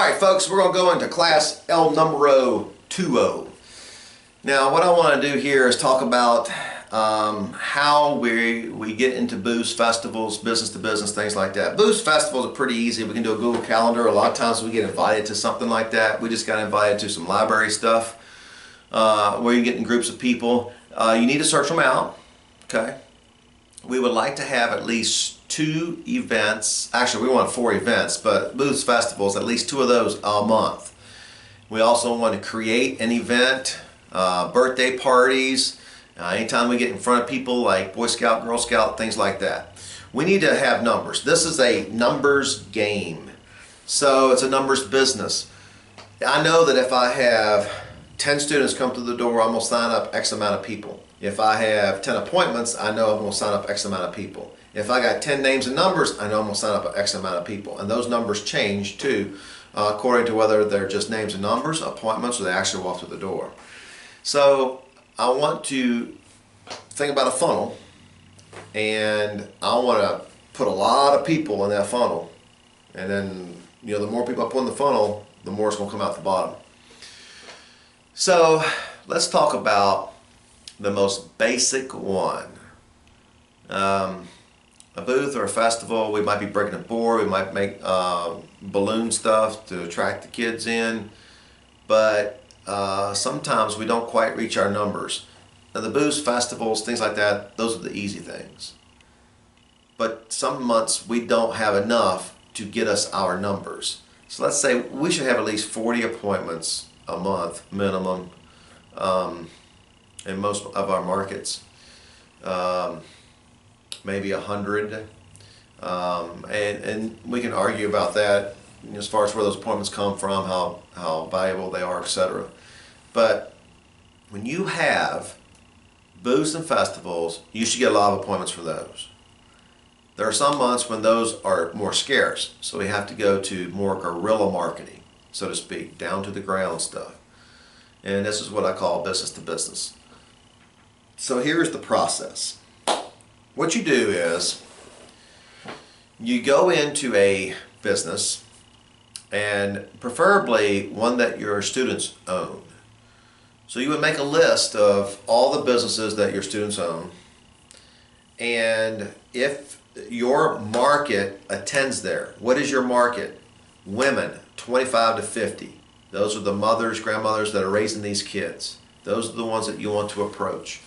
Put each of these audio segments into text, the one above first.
Alright folks, we're going to go into class El Numero 20. Now what I want to do here is talk about how we get into booths, festivals, business to business, things like that. Booths, festivals are pretty easy. We can do a Google Calendar. A lot of times we get invited to something like that. We just got invited to some library stuff where you get in groups of people. You need to search them out. Okay. We would like to have at least 2 events. Actually, we want 4 events, but booths, festivals, at least 2 of those a month. We also want to create an event, birthday parties, anytime we get in front of people like Boy Scout, Girl Scout, things like that. We need to have numbers. This is a numbers game. So it's a numbers business. I know that if I have 10 students come through the door, I'm going to sign up X amount of people. If I have 10 appointments, I know I'm going to sign up X amount of people. If I got 10 names and numbers, I know I'm going to sign up X amount of people. And those numbers change too, according to whether they're just names and numbers, appointments, or they actually walk through the door. So I want to think about a funnel, and I want to put a lot of people in that funnel. And then, the more people I put in the funnel, the more it's going to come out the bottom. So let's talk about the most basic one. A booth or a festival, we might be breaking a board, we might make balloon stuff to attract the kids in, but sometimes we don't quite reach our numbers. Now the booths, festivals, things like that, those are the easy things. But some months we don't have enough to get us our numbers. So let's say we should have at least 40 appointments a month minimum in most of our markets. Maybe 100, and we can argue about that as far as where those appointments come from, how valuable they are, etc. But when you have booths and festivals, you should get a lot of appointments for those. There are some months when those are more scarce, so we have to go to more guerrilla marketing, so to speak, down to the ground stuff. And this is what I call business to business. So here's the process. What you do is you go into a business, and preferably one that your students own. So you would make a list of all the businesses that your students own, and if your market attends there, what is your market? Women 25 to 50. Those are the mothers, grandmothers that are raising these kids. Those are the ones that you want to approach.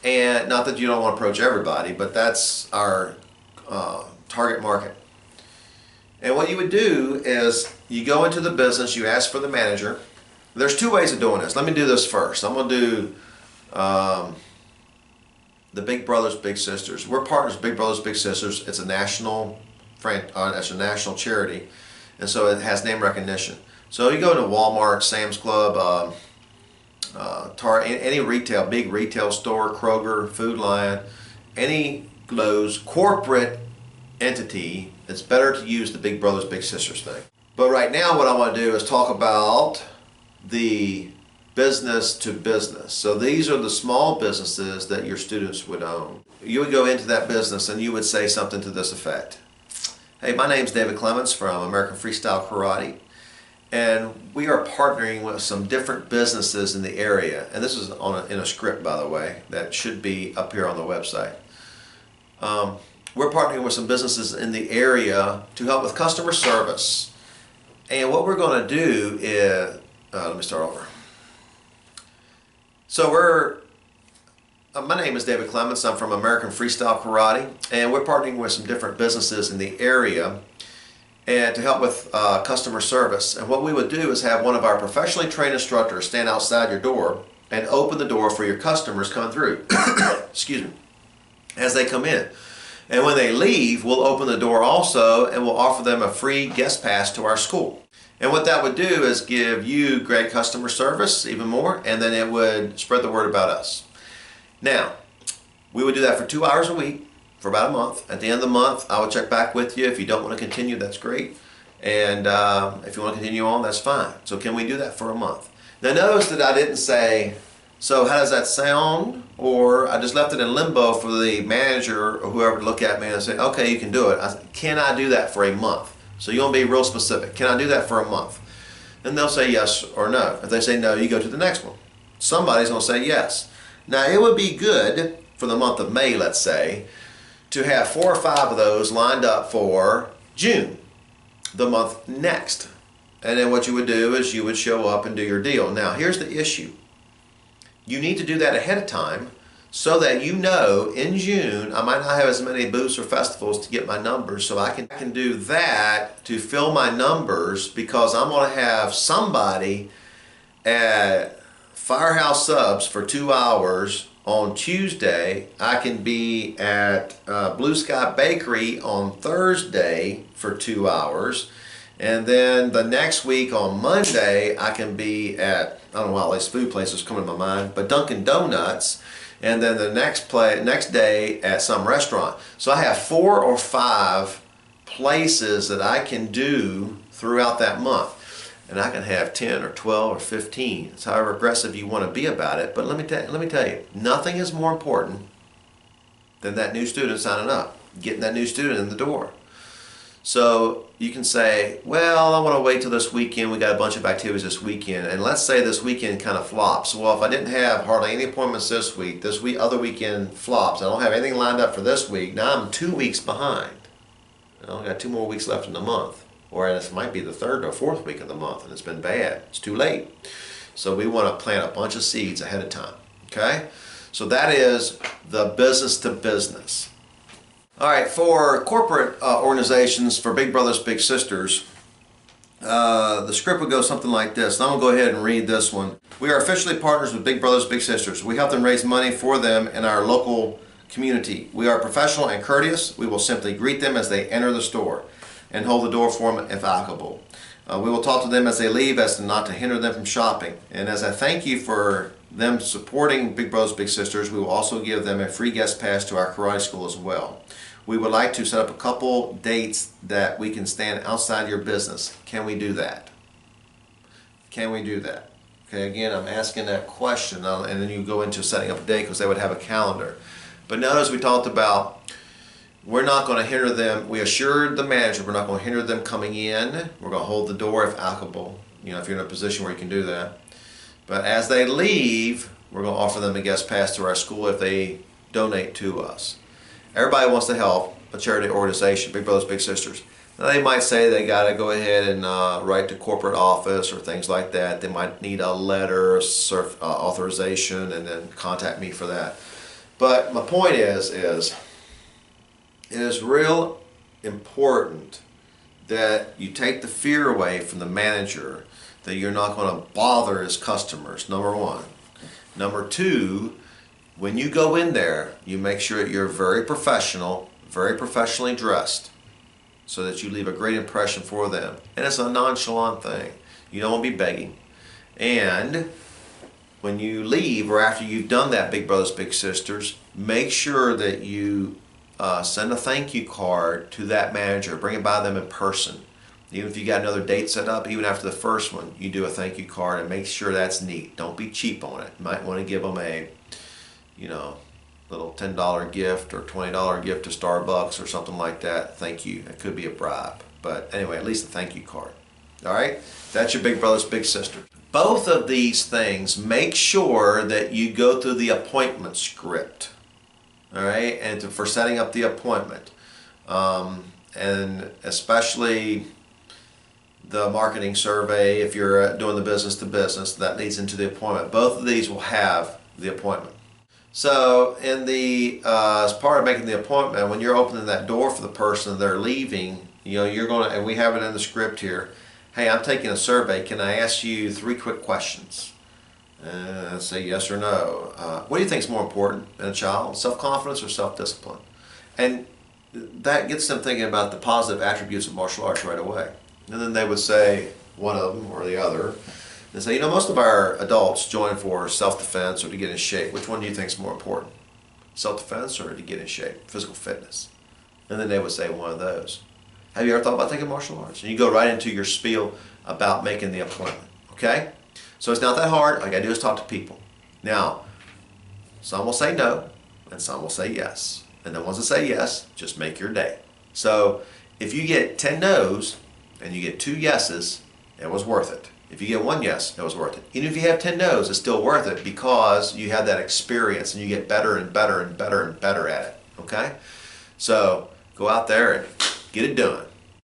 And not that you don't want to approach everybody, but that's our target market. And what you would do is you go into the business, you ask for the manager. There's 2 ways of doing this. Let me do this first. I'm going to do the Big Brothers Big Sisters. We're partners with Big Brothers Big Sisters. It's a national charity, and so it has name recognition. So you go to Walmart, Sam's Club, any retail, big retail store, Kroger, Food Lion, any Lowe's corporate entity, it's better to use the Big Brothers Big Sisters thing. But right now what I want to do is talk about the business to business. So these are the small businesses that your students would own. You would go into that business and you would say something to this effect. Hey, my name's David Clements from American Freestyle Karate. And we are partnering with some different businesses in the area. And this is in a script, by the way, that should be up here on the website. We're partnering with some businesses in the area to help with customer service. And what we're going to do is, let me start over. So my name is David Clements. I'm from American Freestyle Karate. And we're partnering with some different businesses in the area and to help with customer service. And what we would do is have one of our professionally trained instructors stand outside your door and open the door for your customers coming through. Excuse me. As they come in. And when they leave, we'll open the door also, and we'll offer them a free guest pass to our school. And what that would do is give you great customer service, even more, and then it would spread the word about us. Now, we would do that for 2 hours a week, for about a month. At the end of the month, I will check back with you. If you don't want to continue, that's great. And if you want to continue on, that's fine. So can we do that for a month? Now notice that I didn't say, so how does that sound? Or I just left it in limbo for the manager or whoever to look at me and say, okay, you can do it. I said, can I do that for a month? So you want to be real specific. Can I do that for a month? And they'll say yes or no. If they say no, you go to the next one. Somebody's going to say yes. Now, it would be good for the month of May, let's say, to have 4 or 5 of those lined up for June, the month next. And then what you would do is you would show up and do your deal. Now, here's the issue. You need to do that ahead of time so that you know in June I might not have as many booths or festivals to get my numbers, so I can do that to fill my numbers, because I'm going to have somebody at Firehouse Subs for 2 hours on Tuesday. I can be at Blue Sky Bakery on Thursday for 2 hours. And then the next week on Monday, I can be at, I don't know why all these food places come to my mind, but Dunkin' Donuts. And then the next day at some restaurant. So I have 4 or 5 places that I can do throughout that month. And I can have 10 or 12 or 15. It's however aggressive you want to be about it. But let me tell you, nothing is more important than that new student signing up, getting that new student in the door. So you can say, well, I want to wait till this weekend. We got a bunch of activities this weekend. And let's say this weekend kind of flops. Well, if I didn't have hardly any appointments this week, other weekend flops. I don't have anything lined up for this week. Now I'm 2 weeks behind. I only got 2 more weeks left in the month. Or this might be the 3rd or 4th week of the month, and it's been bad. It's too late. So we want to plant a bunch of seeds ahead of time. Okay? So that is the business to business. All right, for corporate organizations, for Big Brothers, Big Sisters, the script would go something like this. And I'm going to go ahead and read this one. We are officially partners with Big Brothers, Big Sisters. We help them raise money for them in our local community. We are professional and courteous. We will simply greet them as they enter the store and hold the door for them if applicable. We will talk to them as they leave as to not to hinder them from shopping. And as a thank you for them supporting Big Brothers, Big Sisters, we will also give them a free guest pass to our karate school as well. We would like to set up a couple dates that we can stand outside your business. Can we do that? Can we do that? Okay, again, I'm asking that question, and then you go into setting up a date because they would have a calendar. But notice we talked about we're not going to hinder them. We assured the manager we're not going to hinder them coming in. We're going to hold the door if applicable, if you're in a position where you can do that. But as they leave, we're going to offer them a guest pass to our school if they donate to us. Everybody wants to help a charity organization, Big Brothers, Big Sisters. Now they might say they got to go ahead and write to corporate office or things like that. They might need a letter, authorization, and then contact me for that. But my point is it is real important that you take the fear away from the manager that you're not going to bother his customers, number one. Number two, when you go in there, you make sure that you're very professional, very professionally dressed, so that you leave a great impression for them. And it's a nonchalant thing. You don't want to be begging. And when you leave, or after you've done that, Big Brothers, Big Sisters, make sure that you send a thank you card to that manager. Bring it by them in person. Even if you got another date set up, even after the first one, you do a thank you card and make sure that's neat. Don't be cheap on it. You might want to give them a little $10 gift or $20 gift to Starbucks or something like that. Thank you. It could be a bribe. But anyway, at least a thank you card. All right? That's your Big Brothers, Big Sisters. Both of these things, make sure that you go through the appointment script. All right? And for setting up the appointment. And especially the marketing survey, if you're doing the business to business, that leads into the appointment. Both of these will have the appointment. So in the as part of making the appointment, when you're opening that door for the person they're leaving, you're going to, and we have it in the script here, hey, I'm taking a survey. Can I ask you 3 quick questions? Say yes or no. What do you think is more important in a child, self-confidence or self-discipline? And that gets them thinking about the positive attributes of martial arts right away. And then they would say one of them or the other. And say, most of our adults join for self-defense or to get in shape. Which one do you think is more important? Self-defense or to get in shape? Physical fitness. And then they would say one of those. Have you ever thought about taking martial arts? And you go right into your spiel about making the appointment. Okay? So it's not that hard. All you gotta do is talk to people. Now, some will say no, and some will say yes. And the ones that say yes, just make your day. So if you get 10 no's, and you get 2 yeses, it was worth it. If you get 1 yes, it was worth it. Even if you have 10 no's, it's still worth it because you have that experience and you get better and better and better and better at it. Okay? So go out there and get it done.